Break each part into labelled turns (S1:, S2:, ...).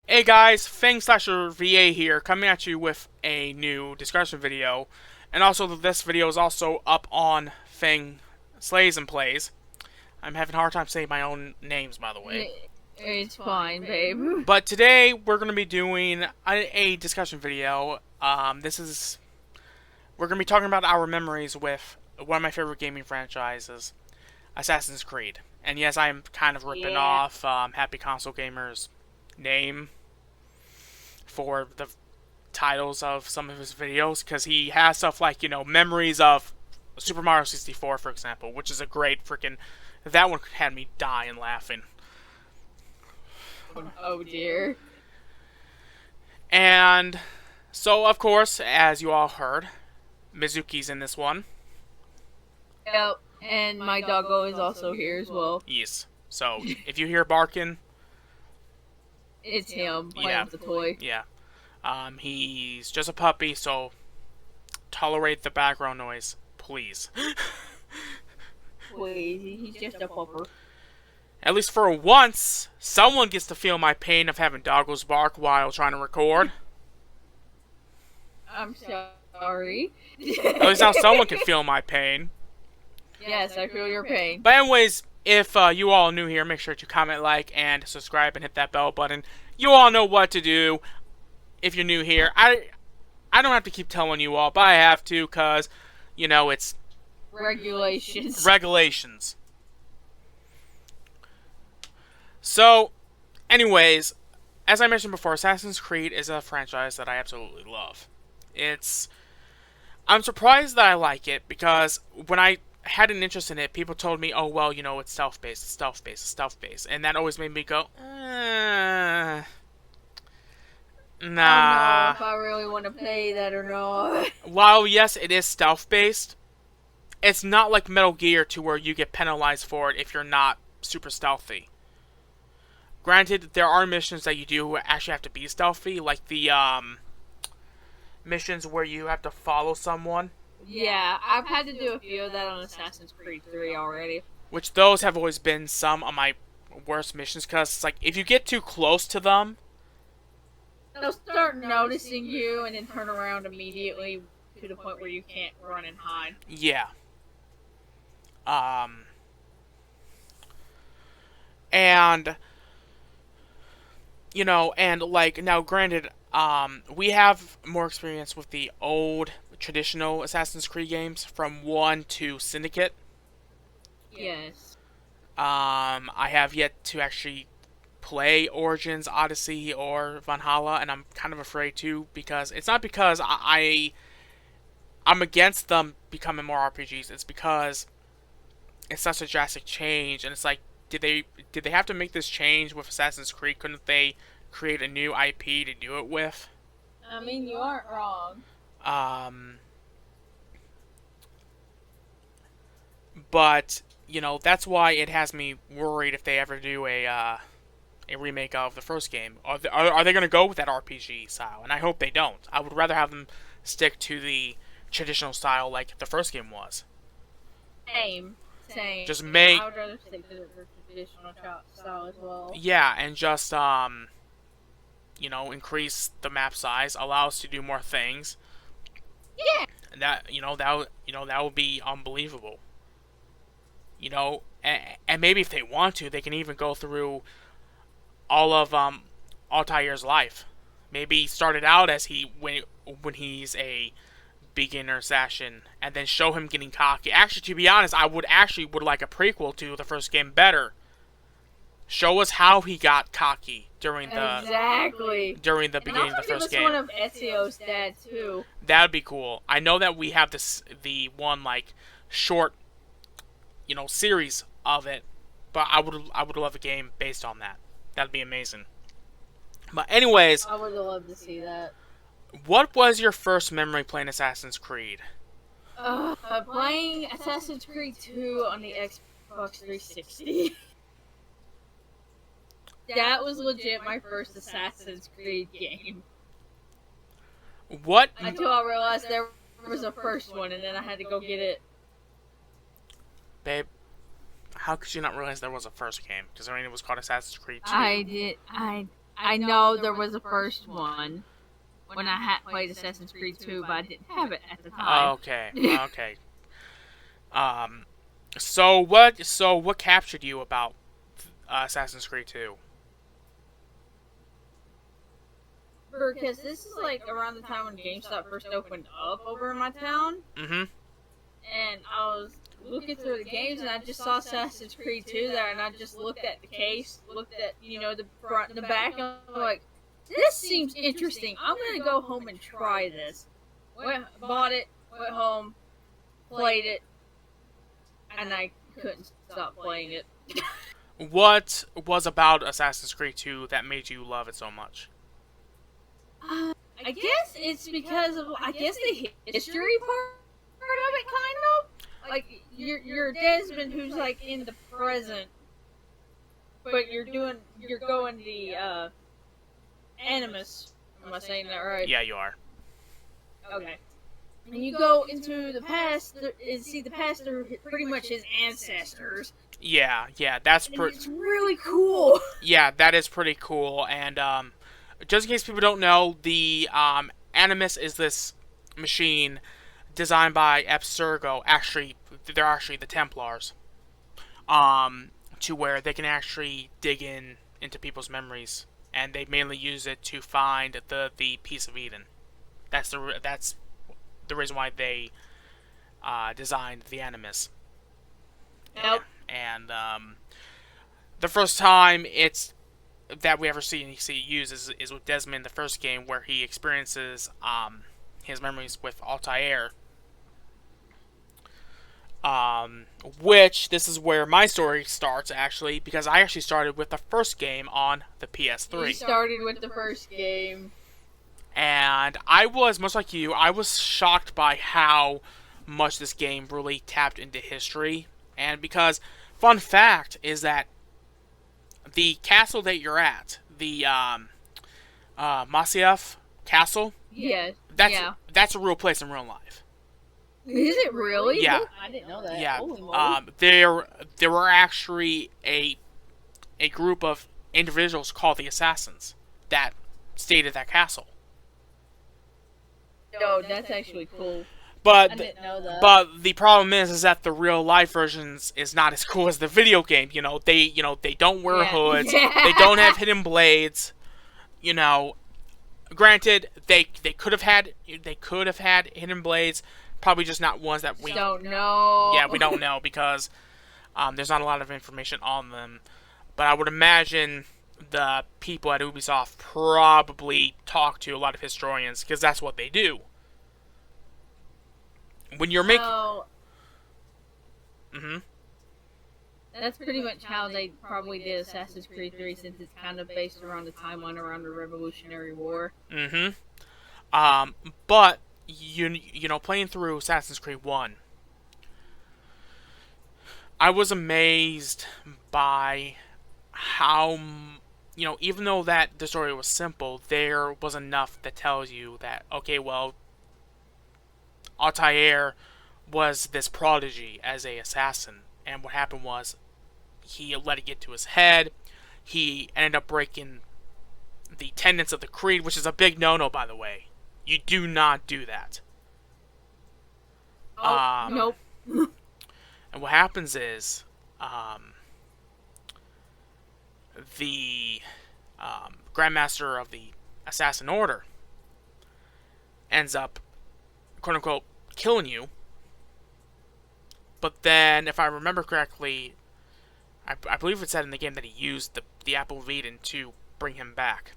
S1: Hey guys, Fang /VA here, coming at you with a new discussion video. And also, this video is also up on Fang Slays and Plays. I'm having a hard time saying my own names, by the way.
S2: It's fine, babe.
S1: But today, we're going to be doing a discussion video. We're going to be talking about our memories with one of my favorite gaming franchises, Assassin's Creed. And yes, I'm kind of ripping off Happy Console Gamer's name for the titles of some of his videos, because he has stuff like, you know, memories of Super Mario 64, for example, which is a great freaking... That one had me dying laughing.
S2: Oh dear.
S1: And so, of course, as you all heard, Mizuki's in this one.
S2: Yep, and my doggo is also here as well.
S1: Yes. So, if you hear barking...
S2: It's him playing with the toy.
S1: Yeah. He's just a puppy, so tolerate the background noise, please.
S2: Please, he's just a pupper.
S1: At least for once, someone gets to feel my pain of having doggos bark while trying to record.
S2: I'm sorry.
S1: At least now someone can feel my pain.
S2: Yes, I feel your pain.
S1: But anyways, if you all are new here, make sure to comment, like, and subscribe, and hit that bell button. You all know what to do if you're new here. I don't have to keep telling you all, but I have to, because, you know, it's... Regulations. So, anyways, as I mentioned before, Assassin's Creed is a franchise that I absolutely love. I'm surprised that I like it, because when I had an interest in it, people told me, oh, well, you know, it's stealth-based, and that always made me go, nah.
S2: I don't know if I really want to play that or not.
S1: While, yes, it is stealth-based, it's not like Metal Gear to where you get penalized for it if you're not super stealthy. Granted, there are missions that you do actually have to be stealthy, like the, missions where you have to follow someone.
S2: Yeah, I've had to do a few of that on Assassin's Creed 3 already.
S1: Which those have always been some of my worst missions, because it's like, if you get too close to them,
S2: they'll start noticing you and then turn around immediately to the point where you can't run and hide.
S1: Yeah. And, you know, and like, now granted, we have more experience with the old traditional Assassin's Creed games from 1 to Syndicate.
S2: Yes.
S1: I have yet to actually play Origins, Odyssey, or Valhalla, and I'm kind of afraid to, because it's not because I'm against them becoming more RPGs. It's because it's such a drastic change, and it's like, did they have to make this change with Assassin's Creed? Couldn't they create a new IP to do it with?
S2: I mean, you aren't wrong.
S1: But, you know, that's why it has me worried if they ever do a remake of the first game. Are they going to go with that RPG style? And I hope they don't. I would rather have them stick to the traditional style like the first game was.
S2: Same.
S1: Just make...
S2: I would rather stick to the traditional style as well.
S1: Yeah, and just, you know, increase the map size, allow us to do more things.
S2: Yeah.
S1: And that would be unbelievable. You know, and maybe if they want to, they can even go through all of Altair's life. Maybe start it out as when he's a beginner assassin, and then show him getting cocky. Actually, to be honest, I would like a prequel to the first game better. Show us how he got cocky during the beginning of the first game.
S2: One of Ezio's dad too.
S1: That'd be cool. I know that we have the one like short, you know, series of it, but I would love a game based on that. That'd be amazing. But anyways,
S2: I would love to see that.
S1: What was your first memory playing Assassin's Creed?
S2: Playing Assassin's Creed 2 on the Xbox 360. that was legit my first Assassin's Creed game.
S1: What?
S2: Until I realized there was a first one, and then I had to go get it.
S1: Babe, how could you not realize there was a first game? Because I mean, it was called Assassin's Creed 2.
S2: I did. I know there was a first one when I had played Assassin's Creed 2, but I didn't have it at the time.
S1: Okay, okay. So what captured you about Assassin's Creed 2?
S2: Because this is like around the time when GameStop first opened up over in my town.
S1: Mm-hmm.
S2: And I was looking through the games, and I just saw Assassin's Creed 2 there, and I just looked at the case, looked at, the front and the back, and I'm like, this seems interesting. I'm going to go home and try this. Bought it, went home, played it, and I couldn't stop playing it.
S1: What was about Assassin's Creed 2 that made you love it so much?
S2: I guess it's because of, the history part of it, kind of. Like, you're Desmond, who's, like, in the present, but you're going the, Animus. Am I saying that right?
S1: Yeah, you are.
S2: Okay. And you go into the past and see the past through pretty much his ancestors.
S1: Yeah, that's
S2: it's really cool.
S1: Yeah, that is pretty cool. And just in case people don't know, the Animus is this machine designed by Abstergo. Actually, they're actually the Templars. To where they can actually dig into people's memories, and they mainly use it to find the piece of Eden. That's the reason why they designed the Animus.
S2: Yep.
S1: And the first time that we ever see it used is with Desmond in the first game, where he experiences his memories with Altair. Which, this is where my story starts, actually, because I actually started with the first game on the PS3.
S2: You started with the first game.
S1: And I was, much like you, I was shocked by how much this game really tapped into history. And because, fun fact is that the castle that you're at, the Masyaf Castle, that's a real place in real life.
S2: Is it really?
S1: Yeah.
S2: I didn't know that.
S1: Yeah. There were actually a group of individuals called the Assassins that stayed at that castle.
S2: No, that's actually cool.
S1: But
S2: I didn't know that.
S1: But the problem is that the real life versions is not as cool as the video game. They don't wear hoods. They don't have hidden blades. Granted, they could have had hidden blades. Probably just not ones that we
S2: don't know.
S1: Yeah, we don't know because there's not a lot of information on them. But I would imagine the people at Ubisoft probably talk to a lot of historians, because that's what they do. When you're making...
S2: That's pretty much how they probably did Assassin's Creed 3, since it's kind of based around the timeline around the Revolutionary War.
S1: But... playing through Assassin's Creed 1, I was amazed by how, even though that the story was simple, there was enough that tells you that, okay, well, Altair was this prodigy as a assassin, and what happened was he let it get to his head. He ended up breaking the tenets of the creed, which is a big no-no, by the way. You do not do that.
S2: Nope.
S1: And what happens is, the Grandmaster of the Assassin Order ends up, quote-unquote, killing you. But then, if I remember correctly, I believe it said in the game that he used the Apple of Eden to bring him back.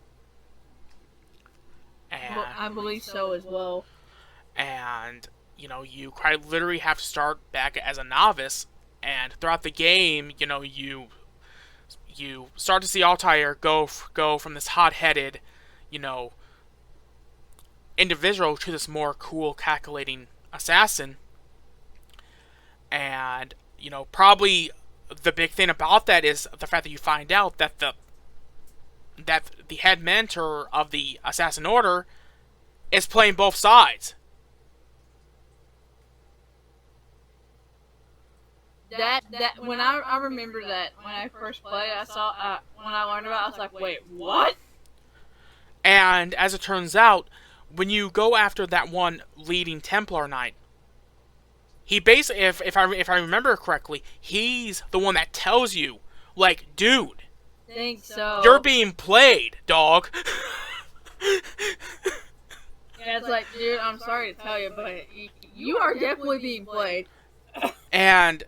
S1: And,
S2: I believe so as well.
S1: And, you quite literally have to start back as a novice, and throughout the game, you start to see Altair go from this hot-headed, individual to this more cool, calculating assassin. And, probably the big thing about that is the fact that you find out that that the head mentor of the Assassin Order is playing both sides.
S2: That when I remember that when I first played, I saw when I learned about it, I was like, wait, what?
S1: And as it turns out, when you go after that one leading Templar Knight, he basically, if I remember correctly, he's the one that tells you, like, dude,
S2: I think so.
S1: you're being played, dog.
S2: Yeah, it's like, dude, I'm sorry to tell you, but you are definitely being played.
S1: And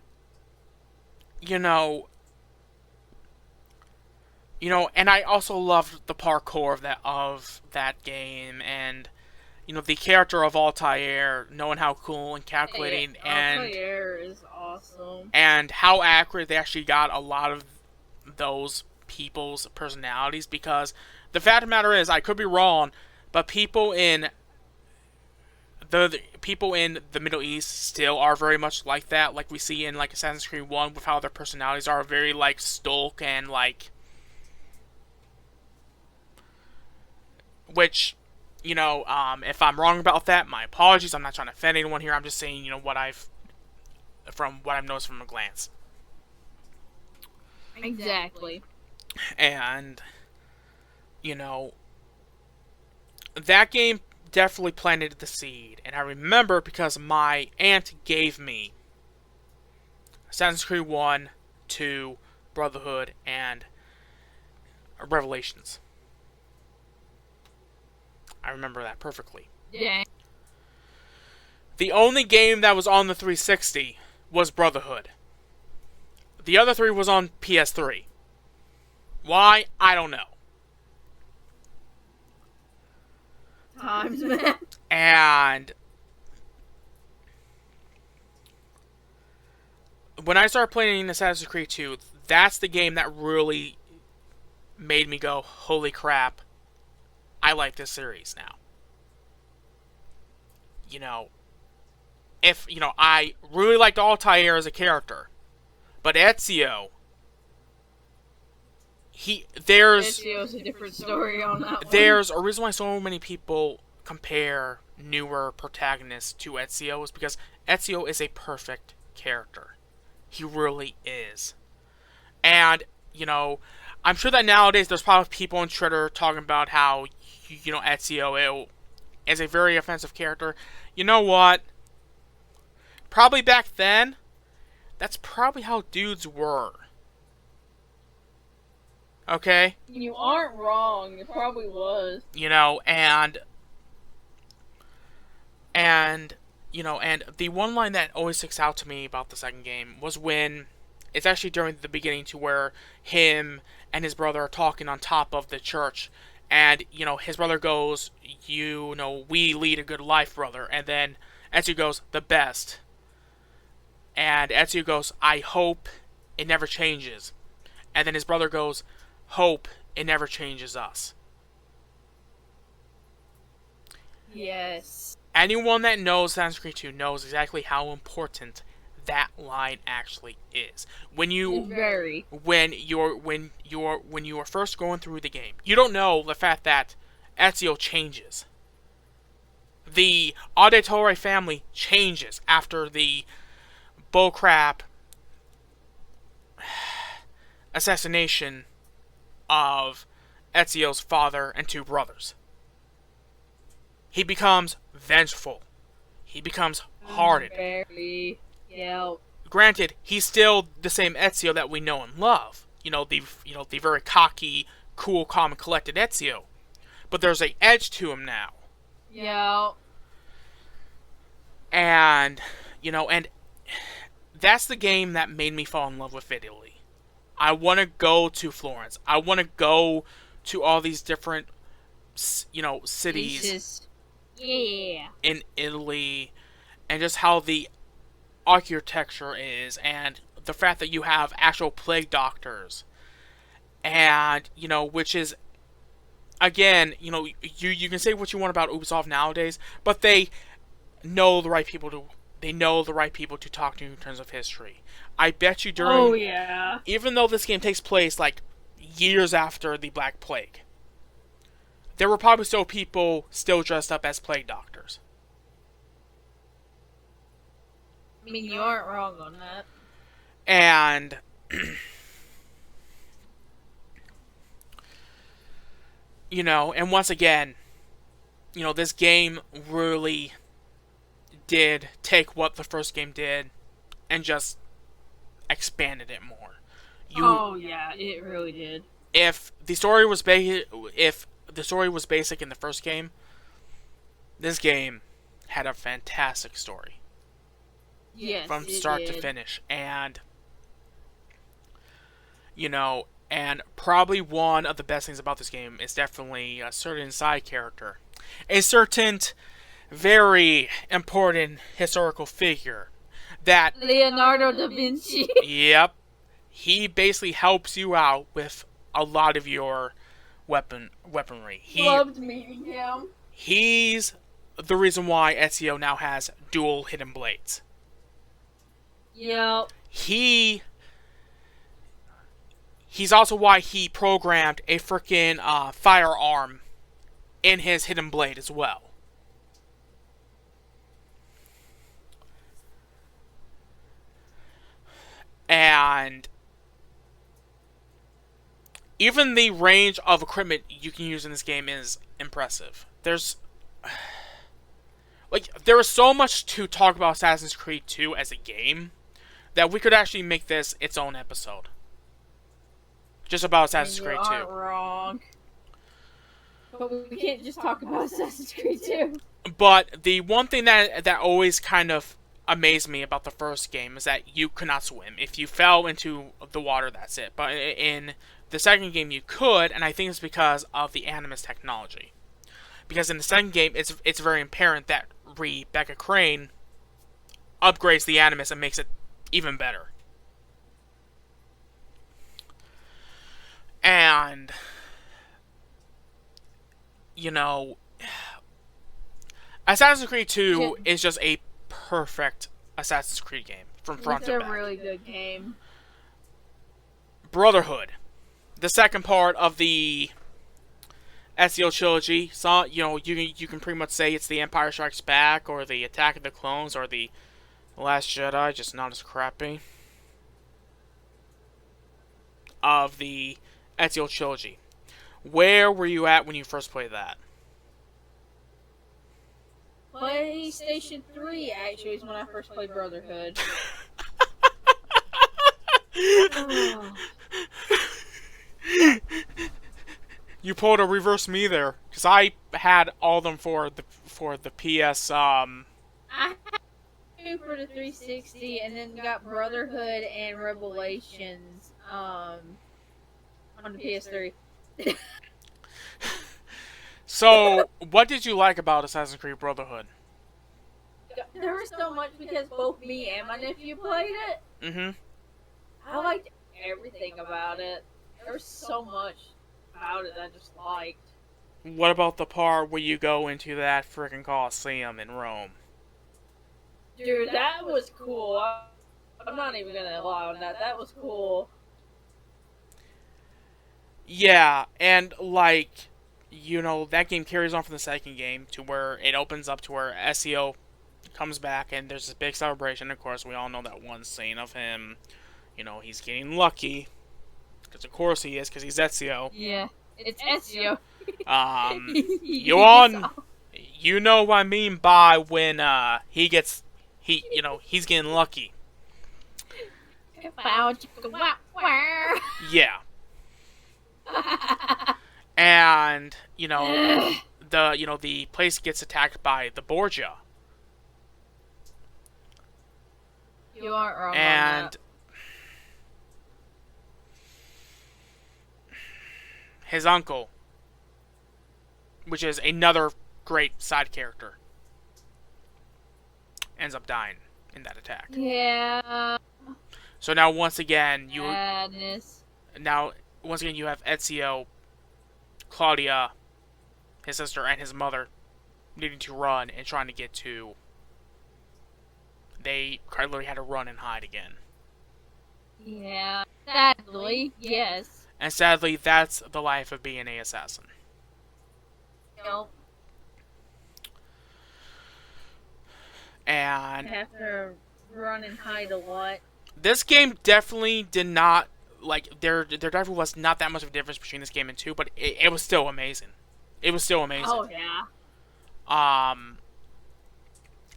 S1: and I also loved the parkour of that game, and the character of Altair, knowing how cool and calculating, and
S2: Altair is awesome,
S1: and how accurate they actually got a lot of those people's personalities. Because the fact of the matter is, I could be wrong, but people in the Middle East still are very much like that, like we see in like Assassin's Creed 1, with how their personalities are very like stoic and like, which, if I'm wrong about that, my apologies. I'm not trying to offend anyone here. I'm just saying, what I've noticed from a glance.
S2: exactly.
S1: And that game definitely planted the seed, and I remember because my aunt gave me Assassin's Creed 1, 2, Brotherhood, and Revelations. I remember that perfectly.
S2: Yeah.
S1: The only game that was on the 360 was Brotherhood. The other three was on PS3. Why? I don't know.
S2: Times, man.
S1: And when I started playing Assassin's Creed 2, that's the game that really made me go, holy crap, I like this series now. I really liked Altair as a character, but Ezio,
S2: Ezio's a different story on that one.
S1: There's a reason why so many people compare newer protagonists to Ezio, is because Ezio is a perfect character. He really is. And, I'm sure that nowadays there's probably people on Twitter talking about how, Ezio is a very offensive character. You know what? Probably back then, that's probably how dudes were. Okay?
S2: You aren't wrong. It probably was.
S1: And the one line that always sticks out to me about the second game was when it's actually during the beginning, to where him and his brother are talking on top of the church, and his brother goes, we lead a good life, brother, and then Ezio goes, the best, and Ezio goes, I hope it never changes, and then his brother goes, hope it never changes us.
S2: Yes.
S1: Anyone that knows Assassin's Creed 2 knows exactly how important that line actually is. When you are first going through the game, you don't know the fact that Ezio changes. The Auditore family changes after the bullcrap assassination of Ezio's father and two brothers. He becomes vengeful. He becomes hardened.
S2: Very. Yeah.
S1: Granted, he's still the same Ezio that we know and love. The very cocky, cool, calm, and collected Ezio. But there's an edge to him now.
S2: Yeah.
S1: And that's the game that made me fall in love with Italy. I want to go to Florence. I want to go to all these different, cities.
S2: Yeah.
S1: In Italy, and just how the architecture is, and the fact that you have actual plague doctors, and which is, again, you can say what you want about Ubisoft nowadays, but they know the right people to talk to in terms of history. I bet you even though this game takes place like years after the Black Plague, there were probably still people still dressed up as plague doctors.
S2: I mean, you aren't wrong on that.
S1: And and once again, this game really did take what the first game did and just expanded it more.
S2: Oh yeah, it really did.
S1: If the story was basic in the first game, this game had a fantastic story.
S2: Yes,
S1: from start to finish. And and probably one of the best things about this game is definitely a certain side character. A certain very important historical figure that
S2: Leonardo da Vinci.
S1: Yep. He basically helps you out with a lot of your weaponry.
S2: Loved meeting him.
S1: He's the reason why Ezio now has dual hidden blades.
S2: Yep.
S1: He's also why he programmed a freaking firearm in his hidden blade as well. And even the range of equipment you can use in this game is impressive. There is so much to talk about Assassin's Creed 2 as a game that we could actually make this its own episode. Just about Assassin's Creed 2.
S2: You aren't wrong. But we can't just talk about Assassin's Creed 2.
S1: But the one thing that always kind of amazed me about the first game is that you could not swim. If you fell into the water, that's it. But in the second game, you could, and I think it's because of the Animus technology. Because in the second game, it's very apparent that Rebecca Crane upgrades the Animus and makes it even better. And Assassin's Creed 2 is just a perfect Assassin's Creed game from front to back.
S2: It's a really good game.
S1: Brotherhood, the second part of the Ezio trilogy. So you can pretty much say it's the Empire Strikes Back, or the Attack of the Clones, or the Last Jedi, just not as crappy, of the Ezio trilogy. Where were you at when you first played that?
S2: PlayStation 3 actually is when I first played Brotherhood. Oh.
S1: You pulled a reverse me there, because I had all of them for the PS.
S2: I had two for the 360, and then got Brotherhood and Revelations on the PS3.
S1: So, what did you like about Assassin's Creed Brotherhood?
S2: There was so much because both me and my nephew played it.
S1: Mm-hmm.
S2: I liked everything about it. There was so much about it that I just liked.
S1: What about the part where you go into that freaking Colosseum in Rome?
S2: Dude, that was cool. I'm not even gonna lie on that. That was cool.
S1: Yeah, and that game carries on from the second game to where it opens up to where Ezio comes back and there's this big celebration. Of course, we all know that one scene of him, he's getting lucky. Because of course he is, because he's Ezio.
S2: Yeah, it's Ezio.
S1: You know what I mean by when he's getting lucky. Yeah. And the place gets attacked by the Borgia.
S2: You aren't wrong.
S1: And
S2: on that.
S1: His uncle, which is another great side character, ends up dying in that attack.
S2: Yeah.
S1: So now once again you have Ezio, Claudia, his sister, and his mother needing to run and trying to get to. They literally had to run and hide again.
S2: Yeah. Sadly, yes.
S1: And sadly, that's the life of being an assassin.
S2: Yep.
S1: And
S2: Have to run and hide a lot.
S1: this game definitely did not, like, there definitely was not that much of a difference between this game and 2, but it was still amazing. It was still amazing.
S2: Oh yeah.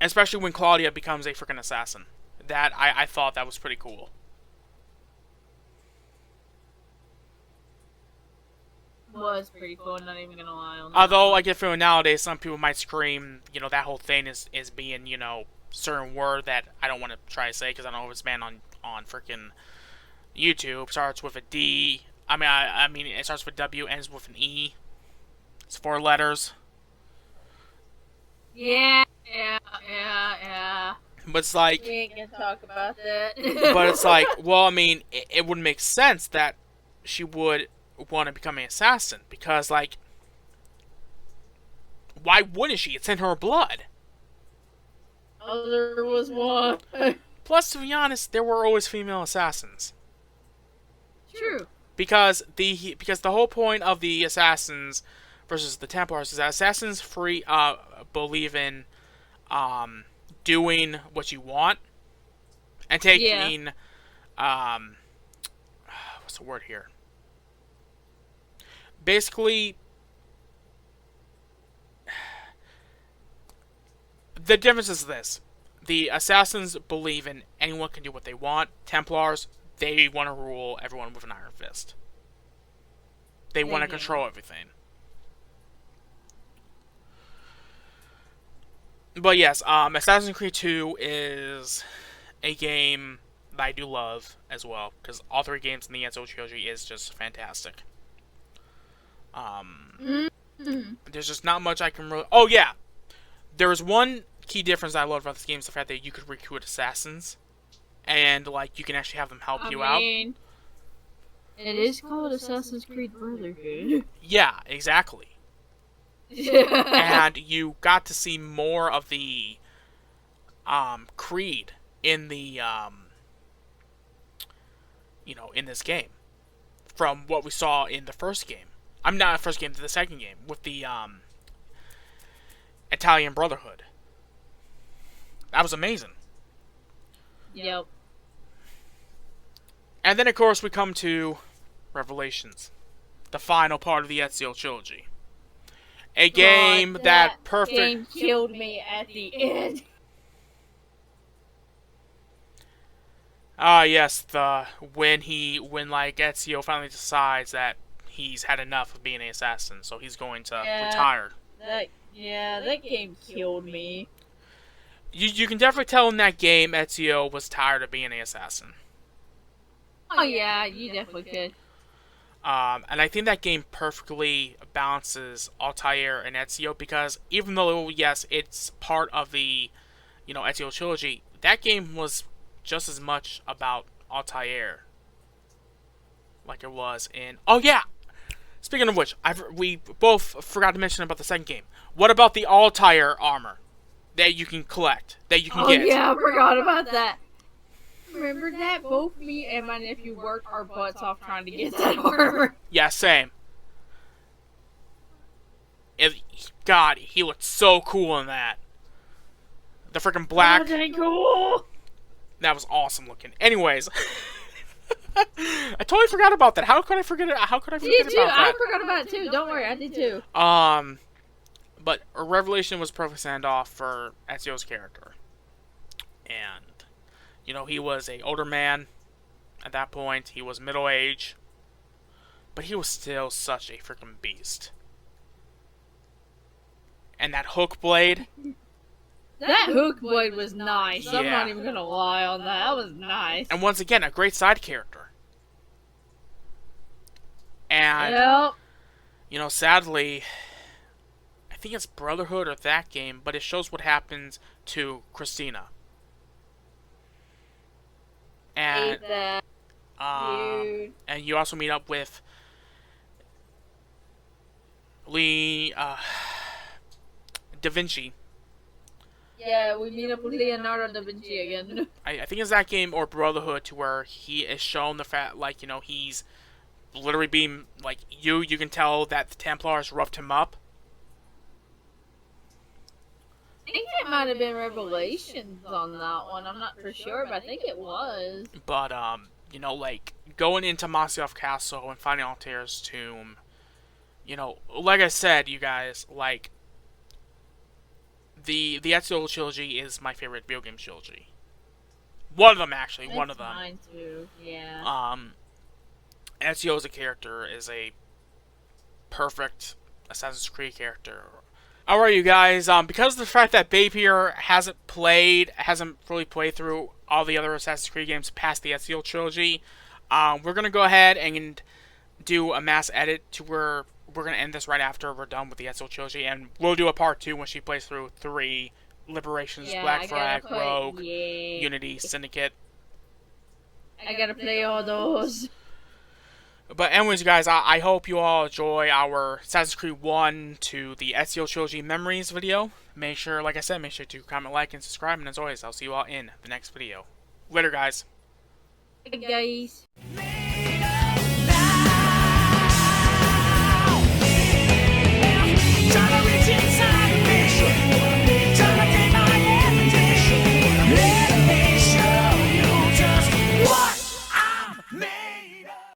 S1: Especially when Claudia becomes a freaking assassin. That, I thought that was pretty cool.
S2: Was pretty cool, not even gonna lie on that.
S1: Although, I get feeling nowadays, some people might scream, that whole thing is being, certain word that I don't want to try to say because I don't know if it's banned on freaking YouTube. Starts with a D. I mean, it starts with W, ends with an E. It's 4 letters.
S2: Yeah.
S1: But it's like...
S2: We ain't gonna talk about that.
S1: But it's like, well, I mean, it would make sense that she would want to become an assassin. Because, like, why wouldn't she? It's in her blood.
S2: Oh, there was one.
S1: Plus, to be honest, there were always female assassins.
S2: True.
S1: Because the whole point of the assassins versus the Templars is that assassins believe in doing what you want and taking what's the word here? Basically, the difference is this: the assassins believe in anyone can do what they want. Templars, they want to rule everyone with an iron fist. They want to control everything. But yes, Assassin's Creed 2 is a game that I do love as well, because all 3 games in the Ezio trilogy is just fantastic. There's just not much I can really... Oh yeah! There's one key difference I love about this game is the fact that you could recruit assassins, and like you can actually have them help you out.
S2: It is called Assassin's Creed Brotherhood.
S1: Yeah, exactly. And you got to see more of the Creed in the in this game from what we saw in the first game. I'm not the first game, the second game with the Italian Brotherhood. That was amazing.
S2: Yep.
S1: And then of course we come to Revelations, the final part of the Ezio trilogy. A game that perfect
S2: game killed me at the end.
S1: Yes, when Ezio finally decides that he's had enough of being an assassin, so he's going to retire.
S2: That game killed me.
S1: You can definitely tell in that game Ezio was tired of being an assassin.
S2: Oh yeah, you definitely could.
S1: And I think that game perfectly balances Altair and Ezio, because even though, yes, it's part of the, Ezio trilogy, that game was just as much about Altair like it was in... Oh, yeah! Speaking of which, we both forgot to mention about the second game. What about the Altair armor that you can collect, that you can get?
S2: Oh, yeah, I forgot about that. Remember that? Both me and my nephew worked our butts off trying to get that armor.
S1: Yeah, same. God, he looked so cool in that. The freaking black.
S2: Oh, dang cool.
S1: That was awesome looking. Anyways, I totally forgot about that. How could I forget it? How could I forget about that?
S2: I forgot about it too. Don't worry, I did too.
S1: But Revelation was perfect send off for Ezio's character, and he was an older man at that point. He was middle age, but he was still such a freaking beast. And that hook blade.
S2: That hook blade was nice.
S1: Yeah.
S2: I'm not even gonna lie on that. That was nice.
S1: And once again, a great side character. And, sadly, I think it's Brotherhood or that game, but it shows what happens to Christina. And,
S2: hate that. Dude.
S1: And you also meet up with Lee Da Vinci.
S2: Yeah, we meet up with Leonardo da Vinci again.
S1: I think it's that game or Brotherhood to where he is shown the fact, he's literally being, you can tell that the Templars roughed him up.
S2: it might have been Revelations on that one. I'm not for sure, but I think it was.
S1: But you know, like going into Masyaf Castle and finding Altair's tomb, you know, like I said, you guys, like the Ezio trilogy is my favorite video game trilogy. One of them, actually, one of them.
S2: Mine too. Yeah.
S1: Ezio as a character is a perfect Assassin's Creed character. Alright, you guys, because of the fact that Babe here hasn't fully played through all the other Assassin's Creed games past the Ezio trilogy, we're going to go ahead and do a mass edit to where we're going to end this right after we're done with the Ezio trilogy, and we'll do a part 2 when she plays through 3, Liberations, Black Flag, Rogue, Unity, Syndicate.
S2: I gotta play all those.
S1: But anyways, guys, I hope you all enjoy our Assassin's Creed 1 to the Ezio Trilogy Memories video. Make sure, like I said, make sure to comment, like, and subscribe. And as always, I'll see you all in the next video. Later, guys.
S2: Hey, guys.